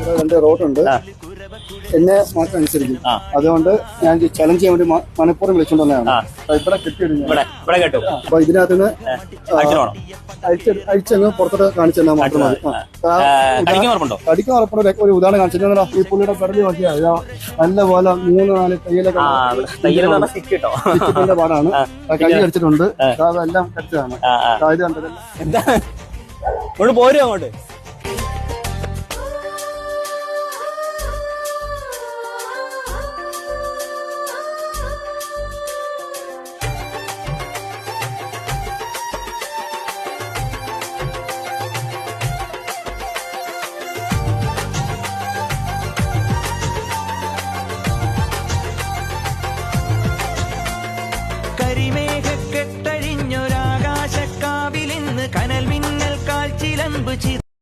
ഇവിടെ 2 റോഡുണ്ട്. എന്നെ മാത്രം അനുസരിക്കും. അതുകൊണ്ട് ഞാൻ ചലഞ്ച് ചെയ്യാൻ വേണ്ടി മനഃപൂർവ്വം വിളിച്ചുകൊണ്ടാണ് ഇവിടെ കെട്ടിയിടുന്നത്. അപ്പൊ ഇതിനകത്തുനിന്ന് അഴിച്ചങ്ങ് പുറത്തോട്ട് കാണിച്ചു തന്നാൽ മാത്രം മതി. കടിക്കാൻ ഉറപ്പുണ്ട്. ഒരു ഉദാഹരണം കാണിച്ചു. ഈ പുള്ളിയുടെ കടലിൽ നോക്കിയാൽ നല്ല പോലെ 3-4 തയ്യലൊക്കെ പാടാണ്. കൈ കടിച്ചിട്ടുണ്ട്. അതെല്ലാം കടിച്ചതാണ്. ഇത് കണ്ടത് പോരും അങ്ങോട്ട്. കരിമേഘക്കെട്ടഴിഞ്ഞൊരാകാശക്കാവിലിന്ന് കനൽ മിന്നൽ കാൽച്ചിലമ്പ്